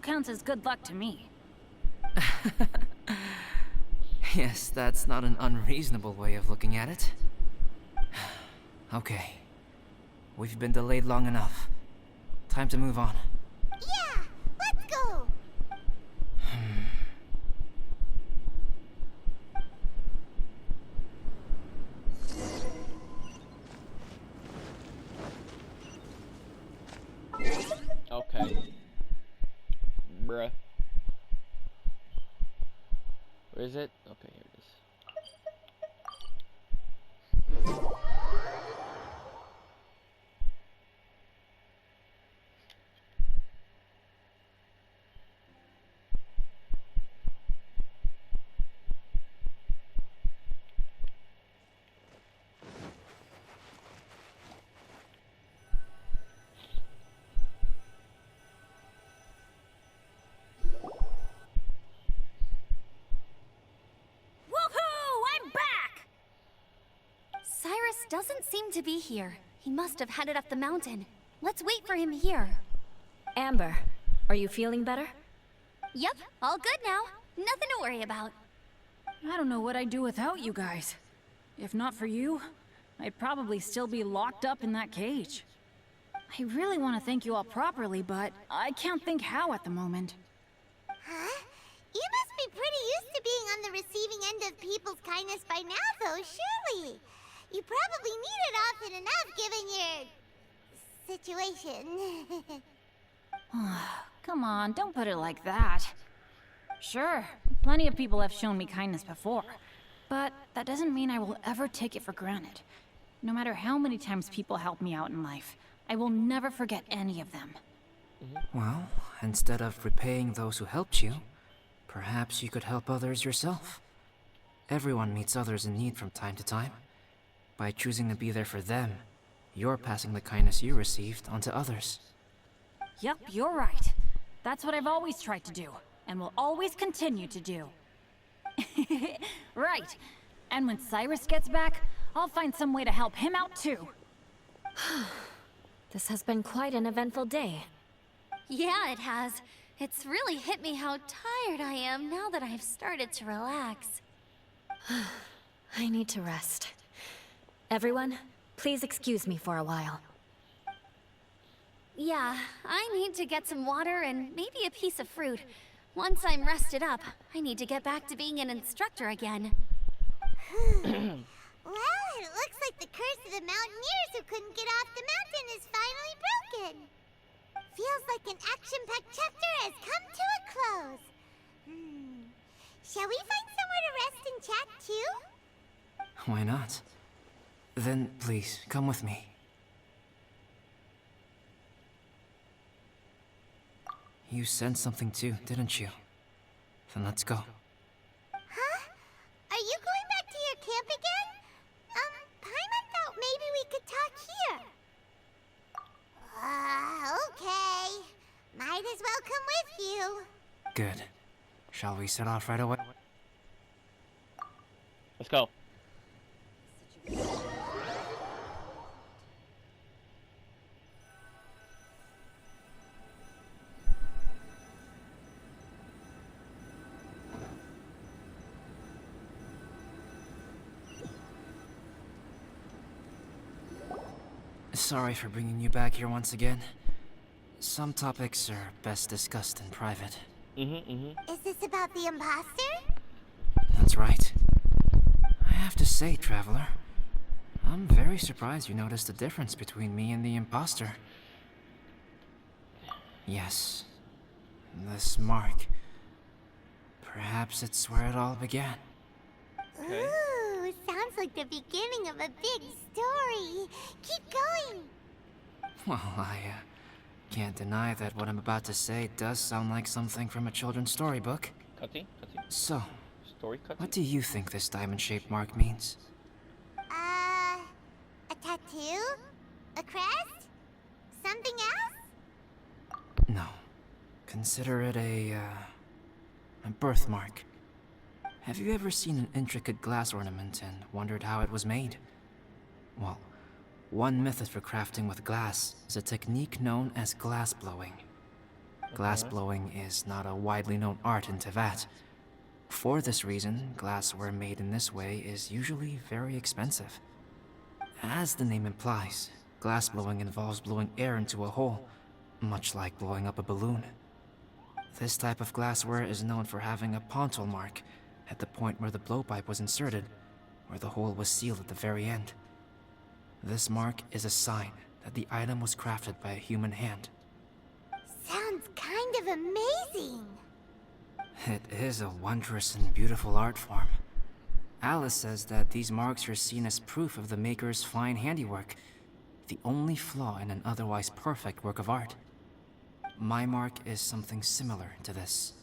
counts as good luck to me. Yes, that's not an unreasonable way of looking at it. Okay. We've been delayed long enough. Time to move on. Yeah, let's go! Okay. Bruh. Where is it? Okay, here it is. Cyrus doesn't seem to be here. He must have headed up the mountain. Let's wait for him here. Amber, are you feeling better? Yep, all good now. Nothing to worry about. I don't know what I'd do without you guys. If not for you, I'd probably still be locked up in that cage. I really want to thank you all properly, but I can't think how at the moment. Huh? You must be pretty used to being on the receiving end of people's kindness by now, though, surely. You probably need it often enough, given your... situation. Come on, don't put it like that. Sure, plenty of people have shown me kindness before, but that doesn't mean I will ever take it for granted. No matter how many times people help me out in life, I will never forget any of them. Well, instead of repaying those who helped you, perhaps you could help others yourself. Everyone meets others in need from time to time. By choosing to be there for them, you're passing the kindness you received onto others. Yep, you're right. That's what I've always tried to do, and will always continue to do. Right. And when Cyrus gets back, I'll find some way to help him out too. This has been quite an eventful day. Yeah, it has. It's really hit me how tired I am now that I've started to relax. I need to rest. Everyone, please excuse me for a while. Yeah, I need to get some water and maybe a piece of fruit. Once I'm rested up, I need to get back to being an instructor again. Well, it looks like the curse of the mountaineers who couldn't get off the mountain is finally broken. Feels like an action-packed chapter has come to a close. Shall we find somewhere to rest and chat too? Why not? Then, please, come with me. You sensed something too, didn't you? Then let's go. Huh? Are you going back to your camp again? Paimon thought maybe we could talk here. Okay. Might as well come with you. Good. Shall we set off right away? Let's go. Sorry for bringing you back here once again. Some topics are best discussed in private. Is this about the imposter? That's right. I have to say, Traveler, I'm very surprised you noticed the difference between me and the imposter. Yes, this mark. Perhaps it's where it all began. Okay. Ooh, sounds like the beginning of a big story. Keep going. Well, I can't deny that what I'm about to say does sound like something from a children's storybook. Cutscene? So, Story cutscene? what do you think this diamond-shaped mark means? A tattoo? A crest? Something else? No. Consider it a birthmark. Have you ever seen an intricate glass ornament and wondered how it was made? Well, one method for crafting with glass is a technique known as glass blowing. Glass blowing is not a widely known art in Teyvat. For this reason, glassware made in this way is usually very expensive. As the name implies, glass blowing involves blowing air into a hole, much like blowing up a balloon. This type of glassware is known for having a pontal mark at the point where the blowpipe was inserted, where the hole was sealed at the very end. This mark is a sign that the item was crafted by a human hand. Sounds kind of amazing. It is a wondrous and beautiful art form. Alice says that these marks are seen as proof of the maker's fine handiwork, the only flaw in an otherwise perfect work of art. My mark is something similar to this.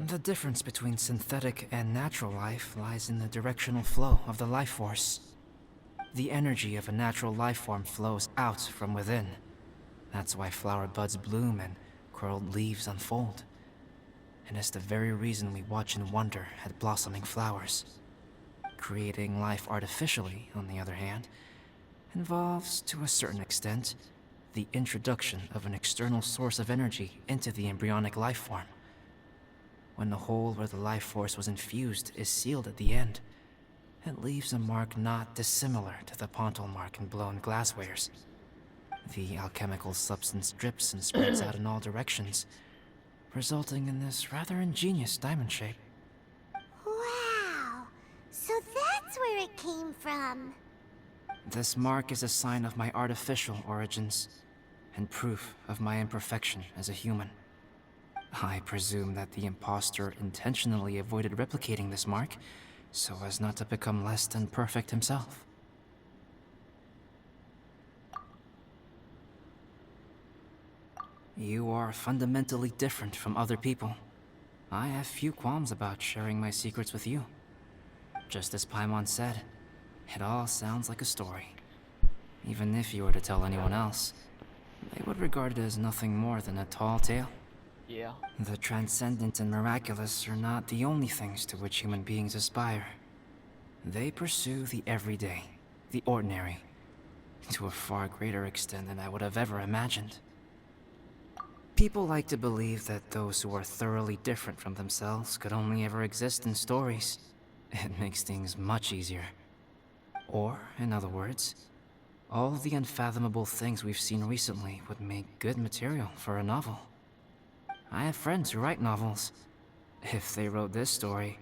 The difference between synthetic and natural life lies in the directional flow of the life force. The energy of a natural life form flows out from within. That's why flower buds bloom and curled leaves unfold. And it's the very reason we watch in wonder at blossoming flowers. Creating life artificially, on the other hand, involves, to a certain extent, the introduction of an external source of energy into the embryonic life form. When the hole where the life force was infused is sealed at the end, it leaves a mark not dissimilar to the pontal mark in blown glasswares. The alchemical substance drips and spreads out in all directions, resulting in this rather ingenious diamond shape. Wow. So that's where it came from. This mark is a sign of my artificial origins, and proof of my imperfection as a human. I presume that the impostor intentionally avoided replicating this mark, so as not to become less than perfect himself. You are fundamentally different from other people. I have few qualms about sharing my secrets with you. Just as Paimon said, it all sounds like a story. Even if you were to tell anyone else, they would regard it as nothing more than a tall tale. Yeah. The transcendent and miraculous are not the only things to which human beings aspire. They pursue the everyday, the ordinary, to a far greater extent than I would have ever imagined. People like to believe that those who are thoroughly different from themselves could only ever exist in stories. It makes things much easier. Or, in other words, all the unfathomable things we've seen recently would make good material for a novel. I have friends who write novels. If they wrote this story,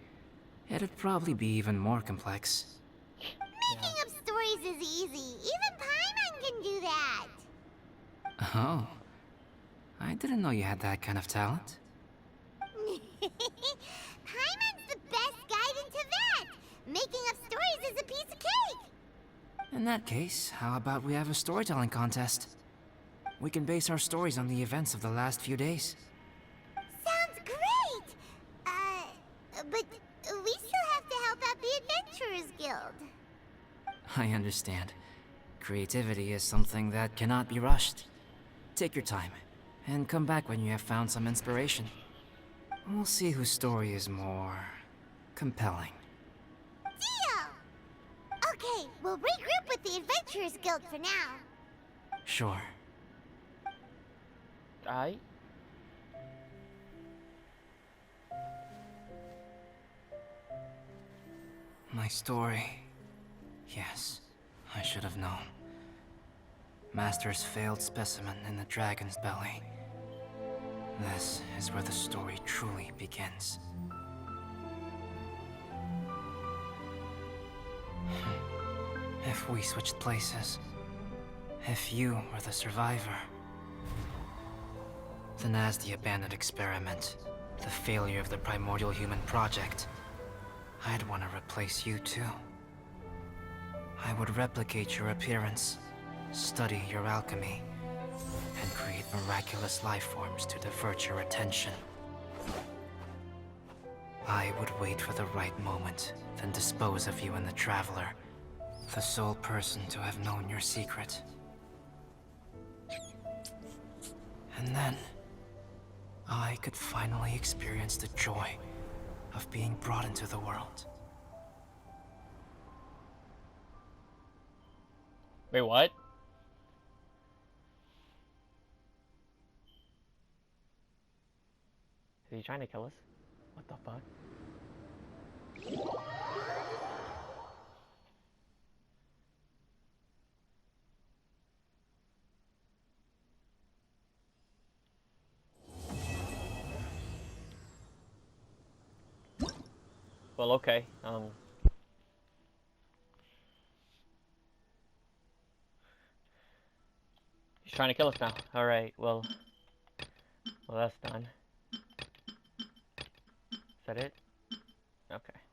it'd probably be even more complex. Making up stories is easy. Even Paimon can do that. Oh. I didn't know you had that kind of talent. Paimon's the best guide in Teyvat. Making up stories is a piece of cake. In that case, how about we have a storytelling contest? We can base our stories on the events of the last few days. Sounds great. But we still have to help out the Adventurers Guild. I understand. Creativity is something that cannot be rushed. Take your time, and come back when you have found some inspiration. We'll see whose story is more compelling. Deal! Okay, we'll regroup with the Adventurers Guild for now. Sure. I. My story. Yes, I should have known. Master's failed specimen in the dragon's belly. This is where the story truly begins. If we switched places, if you were the survivor, then as the abandoned experiment, the failure of the primordial human project, I'd want to replace you too. I would replicate your appearance, study your alchemy, and create miraculous life forms to divert your attention. I would wait for the right moment, then dispose of you in the Traveler, the sole person to have known your secret. And then, I could finally experience the joy of being brought into the world. Wait, what? he trying to kill us? What the fuck? Well, okay. He's trying to kill us now. All right. Well, that's done. Is that it? Okay.